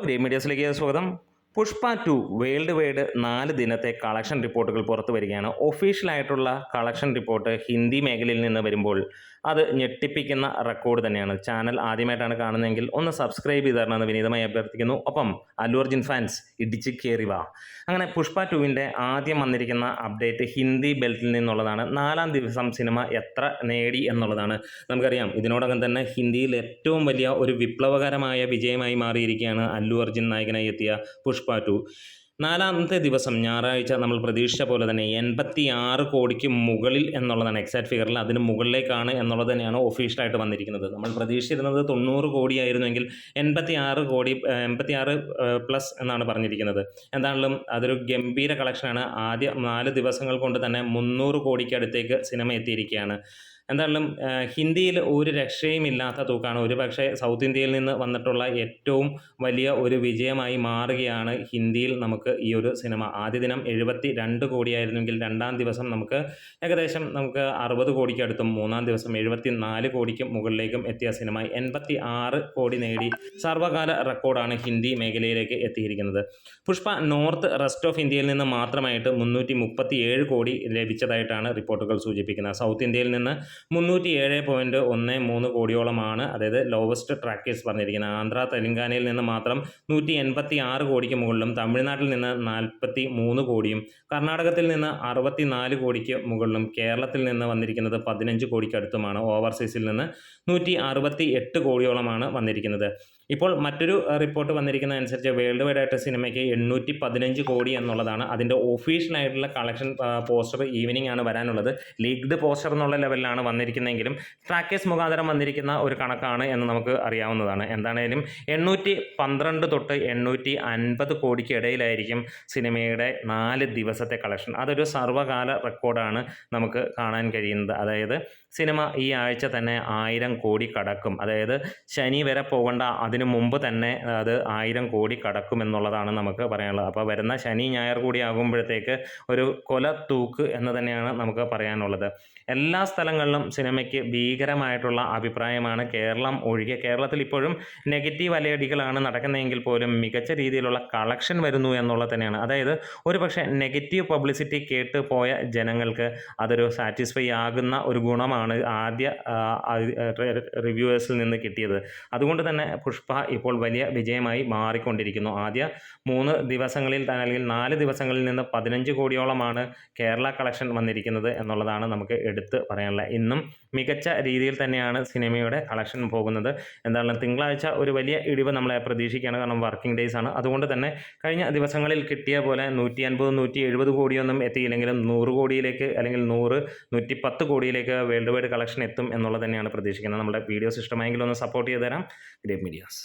Great മീഡിയസിലേക്ക് സ്വാഗതം. Pushpa 2 world wide 4 ദിനത്തെ collection റിപ്പോർട്ടുകൾ പുറത്തു വരികയാണ്. ഒഫീഷ്യലായിട്ടുള്ള കളക്ഷൻ റിപ്പോർട്ട് ഹിന്ദി മേഖലയിൽ നിന്ന് വരുമ്പോൾ അത് ഞെട്ടിപ്പിക്കുന്ന റെക്കോർഡ് തന്നെയാണ്. ചാനൽ ആദ്യമായിട്ടാണ് കാണുന്നതെങ്കിൽ ഒന്ന് സബ്സ്ക്രൈബ് ചെയ്ത് തരണമെന്ന് വിനീതമായി അഭ്യർത്ഥിക്കുന്നു. ഒപ്പം അല്ലു അർജുൻ ഫാൻസ് ഇടിച്ച് കയറി വാ. അങ്ങനെ പുഷ്പ 2വിൻ്റെ ആദ്യം വന്നിരിക്കുന്ന അപ്ഡേറ്റ് ഹിന്ദി ബെൽറ്റിൽ നിന്നുള്ളതാണ്. 4-ാം ദിവസം സിനിമ എത്ര നേടി എന്നുള്ളതാണ്. നമുക്കറിയാം, ഇതിനോടകം തന്നെ ഹിന്ദിയിൽ ഏറ്റവും വലിയ ഒരു വിപ്ലവകരമായ വിജയമായി മാറിയിരിക്കുകയാണ് അല്ലു അർജുൻ നായകനായി എത്തിയ പുഷ്പ 2. 4-ാമത്തെ ദിവസം ഞായറാഴ്ച നമ്മൾ പ്രതീക്ഷിച്ച പോലെ തന്നെ 86 കോടിക്ക് മുകളിൽ എന്നുള്ളതാണ് എക്സാക്ട് ഫിഗറിൽ. അതിന് മുകളിലേക്കാണ് എന്നുള്ളത് തന്നെയാണ് ഒഫീഷ്യലായിട്ട് വന്നിരിക്കുന്നത്. നമ്മൾ പ്രതീക്ഷിച്ചിരുന്നത് 90 കോടിയായിരുന്നുവെങ്കിൽ 86 പ്ലസ് എന്നാണ് പറഞ്ഞിരിക്കുന്നത്. എന്താണെങ്കിലും അതൊരു ഗംഭീര കളക്ഷനാണ്. ആദ്യ 4 ദിവസങ്ങൾ കൊണ്ട് തന്നെ 300 കോടിക്ക് അടുത്തേക്ക് സിനിമ എത്തിയിരിക്കുകയാണ്. എന്തായാലും ഹിന്ദിയിൽ ഒരു രക്ഷയുമില്ലാത്ത തൂക്കാണ്. ഒരു പക്ഷേ സൗത്ത് ഇന്ത്യയിൽ നിന്ന് വന്നിട്ടുള്ള ഏറ്റവും വലിയ ഒരു വിജയമായി മാറുകയാണ് ഹിന്ദിയിൽ നമുക്ക് ഈ ഒരു സിനിമ. ആദ്യ ദിനം 72 കോടിയായിരുന്നെങ്കിൽ 2-ാം ദിവസം ഏകദേശം 60 കോടിക്ക് അടുത്തും 3-ാം ദിവസം 74 കോടിക്കും മുകളിലേക്കും എത്തിയ സിനിമ 86 കോടി നേടി സർവ്വകാല റെക്കോർഡാണ് ഹിന്ദി മേഖലയിലേക്ക് എത്തിയിരിക്കുന്നത്. പുഷ്പ നോർത്ത് റെസ്റ്റ് ഓഫ് ഇന്ത്യയിൽ നിന്ന് മാത്രമായിട്ട് 337 കോടി ലഭിച്ചതായിട്ടാണ് റിപ്പോർട്ടുകൾ സൂചിപ്പിക്കുന്നത്. സൗത്ത് ഇന്ത്യയിൽ നിന്ന് 307.13 കോടിയോളമാണ്, അതായത് ലോവസ്റ്റ് ട്രാക്കേഴ്സ് പറഞ്ഞിരിക്കുന്നത്. ആന്ധ്ര തെലങ്കാനയിൽ നിന്ന് മാത്രം 186 കോടിക്ക് മുകളിലും, തമിഴ്നാട്ടിൽ നിന്ന് 43 കോടിയും, കർണാടകത്തിൽ നിന്ന് 64 കോടിക്ക് മുകളിലും, കേരളത്തിൽ നിന്ന് വന്നിരിക്കുന്നത് 15 കോടിക്ക് അടുത്തുമാണ്. ഓവർസീസിൽ നിന്ന് 168 കോടിയോളമാണ് വന്നിരിക്കുന്നത്. ഇപ്പോൾ മറ്റൊരു റിപ്പോർട്ട് വന്നിരിക്കുന്ന അനുസരിച്ച് വേൾഡ് വൈഡ് ആയിട്ട് സിനിമയ്ക്ക് 815 കോടി എന്നുള്ളതാണ്. അതിൻ്റെ ഒഫീഷ്യലായിട്ടുള്ള കളക്ഷൻ പോസ്റ്റർ ഈവനിങ് ആണ് വരാനുള്ളത്. ലീഗ്ഡ് പോസ്റ്റർ എന്നുള്ള ലെവലിലാണ് വന്നിരിക്കുന്നതെങ്കിലും ട്രാക്കേഴ്സ് മുഖാന്തരം വന്നിരിക്കുന്ന ഒരു കണക്കാണ് എന്ന് നമുക്ക് അറിയാവുന്നതാണ്. എന്താണേലും 812 തൊട്ട് 850 കോടിക്ക് ഇടയിലായിരിക്കും സിനിമയുടെ 4 ദിവസത്തെ കളക്ഷൻ. അതൊരു സർവ്വകാല റെക്കോർഡാണ് നമുക്ക് കാണാൻ കഴിയുന്നത്. അതായത് സിനിമ ഈ ആഴ്ച തന്നെ 1000 കോടി കടക്കും. അതായത് ശനി വരെ പോകേണ്ട അതിനു മുമ്പ് തന്നെ അത് 1000 കോടി കടക്കുമെന്നുള്ളതാണ് നമുക്ക് പറയാനുള്ളത്. അപ്പോൾ വരുന്ന ശനി ഞായർ കൂടി ആകുമ്പോഴത്തേക്ക് ഒരു കൊല തൂക്ക് എന്ന് തന്നെയാണ് നമുക്ക് പറയാനുള്ളത്. എല്ലാ സ്ഥലങ്ങളിലും സിനിമയ്ക്ക് ഭീകരമായിട്ടുള്ള അഭിപ്രായമാണ്, കേരളം ഒഴികെ. കേരളത്തിൽ ഇപ്പോഴും നെഗറ്റീവ് അലയടികളാണ് നടക്കുന്നതെങ്കിൽ പോലും മികച്ച രീതിയിലുള്ള കളക്ഷൻ വരുന്നു എന്നുള്ളത് തന്നെയാണ്. അതായത് ഒരു പക്ഷേ നെഗറ്റീവ് പബ്ലിസിറ്റി കേട്ട് പോയ ജനങ്ങൾക്ക് അതൊരു സാറ്റിസ്ഫൈ ആകുന്ന ഒരു ഗുണമാണ് ആദ്യ റിവ്യൂവേഴ്സിൽ നിന്ന് കിട്ടിയത്. അതുകൊണ്ട് തന്നെ പുഷ്പ ഇപ്പോൾ വലിയ വിജയമായി മാറിക്കൊണ്ടിരിക്കുന്നു. ആദ്യ 3 ദിവസങ്ങളിൽ തന്നെ, അല്ലെങ്കിൽ 4 ദിവസങ്ങളിൽ നിന്ന് 15 കോടിയോളമാണ് കേരള കളക്ഷൻ വന്നിരിക്കുന്നത് എന്നുള്ളതാണ് നമുക്ക് എടുത്ത് പറയാനുള്ളത്. ഇന്നും മികച്ച രീതിയിൽ തന്നെയാണ് സിനിമയുടെ കളക്ഷൻ പോകുന്നത്. എന്താണ്, തിങ്കളാഴ്ച ഒരു വലിയ ഇടിവ് നമ്മളെ പ്രതീക്ഷിക്കുകയാണ്. കാരണം വർക്കിംഗ് ഡേയ്സ് ആണ്. അതുകൊണ്ട് തന്നെ കഴിഞ്ഞ ദിവസങ്ങളിൽ കിട്ടിയ പോലെ 150-170 കോടിയൊന്നും എത്തിയില്ലെങ്കിലും 100 കോടിയിലേക്ക്, അല്ലെങ്കിൽ 100-110 കോടിയിലേക്ക് വേൾഡ് വൈഡ് കളക്ഷൻ എത്തും എന്നുള്ളത് തന്നെയാണ് പ്രതീക്ഷിക്കുന്നത്. നമ്മുടെ വീഡിയോസ് ഇഷ്ടമായെങ്കിൽ ഒന്ന് സപ്പോർട്ട് ചെയ്ത് തരാം. Great medias.